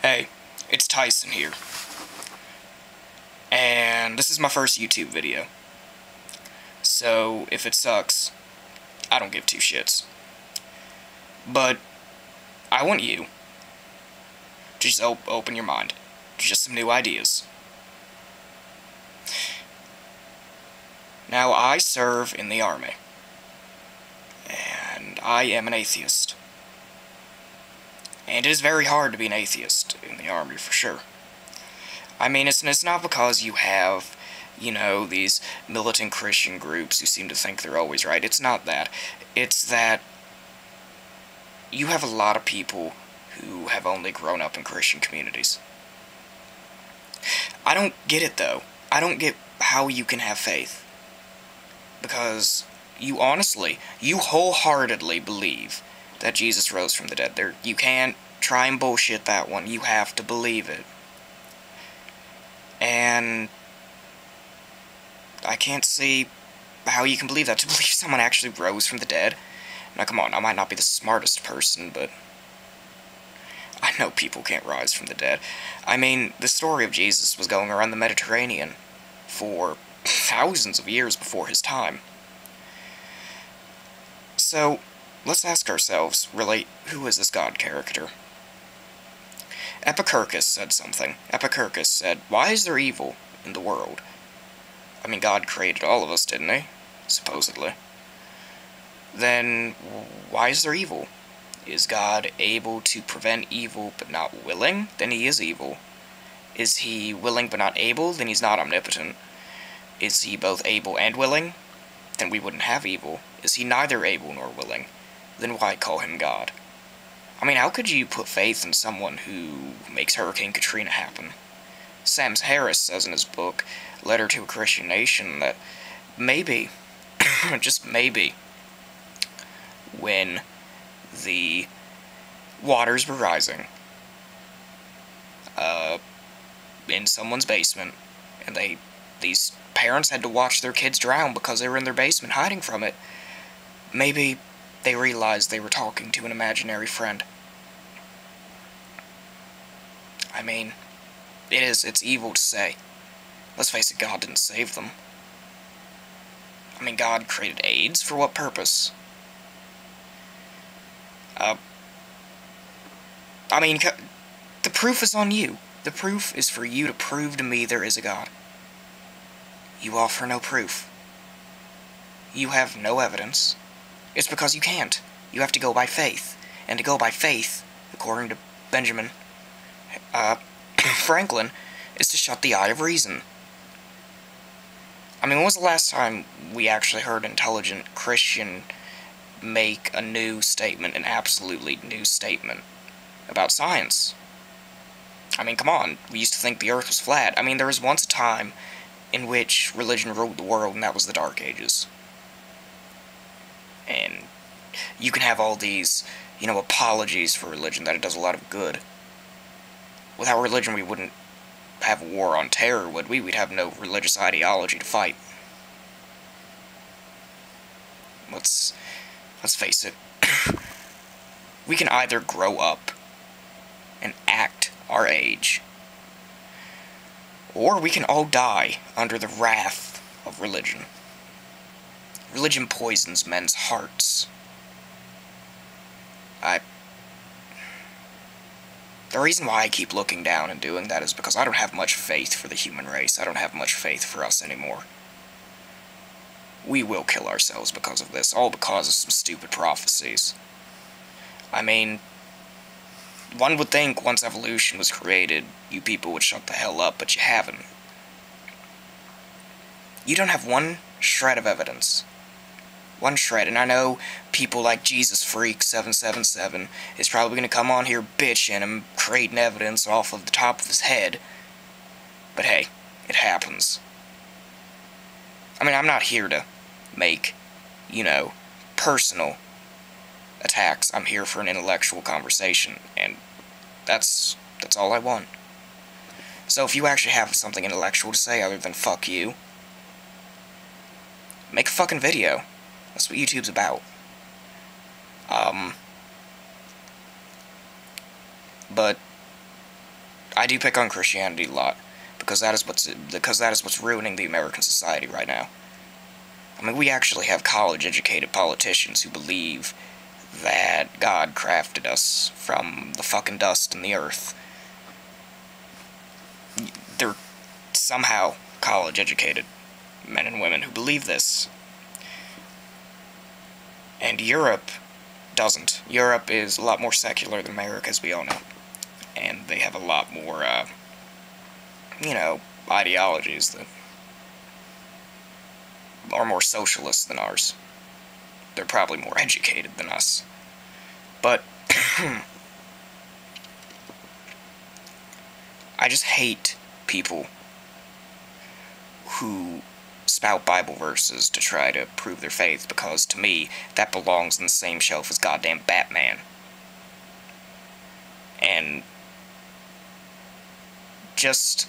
Hey, it's Tyson here, and this is my first YouTube video, so if it sucks, I don't give two shits. But I want you to just open your mind to just some new ideas. Now, I serve in the Army, and I am an atheist. And it is very hard to be an atheist in the Army, for sure. I mean, it's not because you have, these militant Christian groups who seem to think they're always right. It's not that. It's that you have a lot of people who have only grown up in Christian communities. I don't get it, though. I don't get how you can have faith. Because you wholeheartedly believe that Jesus rose from the dead. You can't try and bullshit that one. You have to believe it. And I can't see how you can believe that. To believe someone actually rose from the dead. Now, come on, I might not be the smartest person, but I know people can't rise from the dead. I mean, the story of Jesus was going around the Mediterranean for thousands of years before his time. So, let's ask ourselves, really, who is this God character? Epicurus said something. Epicurus said, "Why is there evil in the world?" I mean, God created all of us, didn't he? Supposedly. Then, why is there evil? Is God able to prevent evil but not willing? Then he is evil. Is he willing but not able? Then he's not omnipotent. Is he both able and willing? Then we wouldn't have evil. Is he neither able nor willing? Then why call him God? I mean, how could you put faith in someone who makes Hurricane Katrina happen? Sam Harris says in his book, Letter to a Christian Nation, that maybe, just maybe, when the waters were rising in someone's basement, and these parents had to watch their kids drown because they were in their basement hiding from it, maybe they realized they were talking to an imaginary friend. I mean, it's evil to say. Let's face it, God didn't save them. I mean, God created AIDS for what purpose? I mean, the proof is on you. The proof is for you to prove to me there is a God. You offer no proof. You have no evidence. It's because you can't. You have to go by faith. And to go by faith, according to Benjamin Franklin, is to shut the eye of reason. I mean, when was the last time we actually heard an intelligent Christian make a new statement, an absolutely new statement, about science? I mean, come on, we used to think the Earth was flat. I mean, there was once a time in which religion ruled the world, and that was the Dark Ages. And you can have all these, apologies for religion, that it does a lot of good. Without religion, we wouldn't have a war on terror, would we? We'd have no religious ideology to fight. Let's face it. We can either grow up and act our age, or we can all die under the wrath of religion. Religion poisons men's hearts. The reason why I keep looking down and doing that is because I don't have much faith for the human race. I don't have much faith for us anymore. We will kill ourselves because of this, all because of some stupid prophecies. I mean, one would think once evolution was created, you people would shut the hell up, but you haven't. You don't have one shred of evidence. One shred, and I know people like Jesus Freak 777 is probably going to come on here bitching and creating evidence off of the top of his head. But hey, it happens. I mean, I'm not here to make, personal attacks. I'm here for an intellectual conversation, and that's all I want. So if you actually have something intellectual to say other than fuck you, make a fucking video. That's what YouTube's about. But I do pick on Christianity a lot, because that is what's ruining the American society right now. I mean, we actually have college-educated politicians who believe that God crafted us from the fucking dust in the earth. They're somehow college-educated men and women who believe this. And Europe doesn't. Europe is a lot more secular than America, as we all know. And they have a lot more, ideologies that are more socialist than ours. They're probably more educated than us. But I just hate people who spout Bible verses to try to prove their faith, because to me, that belongs on the same shelf as goddamn Batman. And just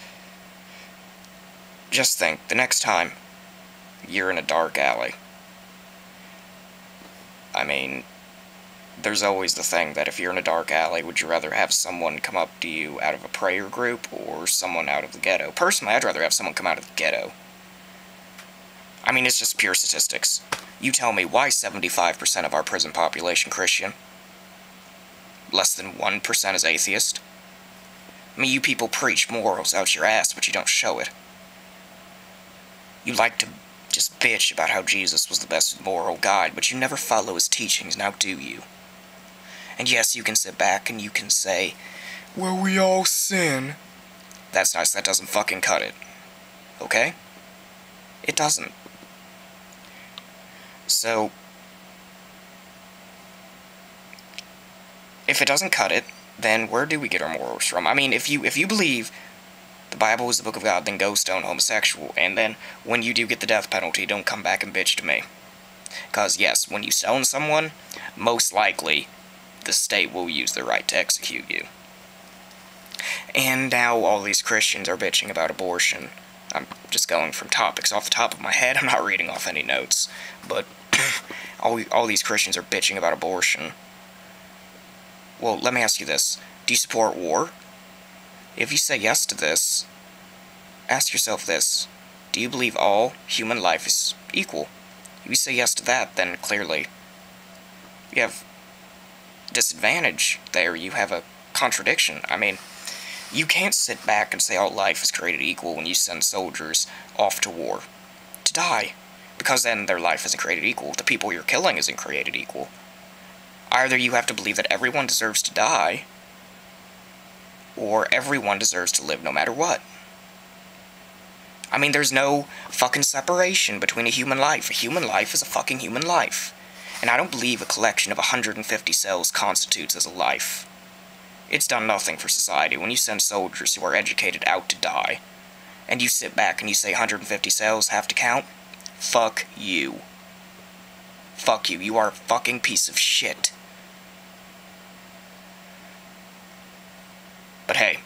think, the next time you're in a dark alley, I mean, there's always the thing that if you're in a dark alley, would you rather have someone come up to you out of a prayer group or someone out of the ghetto? Personally, I'd rather have someone come out of the ghetto. I mean, it's just pure statistics. You tell me, why 75% of our prison population Christian? Less than 1% is atheist? I mean, you people preach morals out your ass, but you don't show it. You like to just bitch about how Jesus was the best moral guide, but you never follow his teachings, now do you? And yes, you can sit back and you can say, well, we all sin. That's nice, that doesn't fucking cut it. Okay? It doesn't. So, if it doesn't cut it, then where do we get our morals from? I mean, if you believe the Bible is the book of God, then go stone homosexual, and then when you do get the death penalty, don't come back and bitch to me. Because yes, when you stone someone, most likely the state will use their right to execute you. And now all these Christians are bitching about abortion. I'm just going from topics off the top of my head, I'm not reading off any notes, but all these Christians are bitching about abortion. Well, let me ask you this. Do you support war? If you say yes to this, ask yourself this. Do you believe all human life is equal? If you say yes to that, then clearly you have disadvantage there. You have a contradiction. I mean, you can't sit back and say all life is created equal when you send soldiers off to war to die, because then their life isn't created equal. The people you're killing isn't created equal. Either you have to believe that everyone deserves to die, or everyone deserves to live no matter what. I mean, there's no fucking separation between a human life. A human life is a fucking human life. And I don't believe a collection of 150 cells constitutes as a life. It's done nothing for society. When you send soldiers who are educated out to die, and you sit back and you say 150 cells have to count, fuck you. Fuck you. You are a fucking piece of shit. But hey,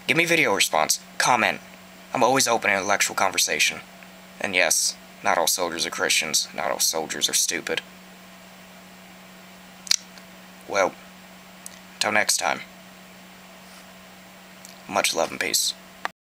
give me video response, comment. I'm always open to intellectual conversation. And yes, not all soldiers are Christians, not all soldiers are stupid. Well, until next time, much love and peace.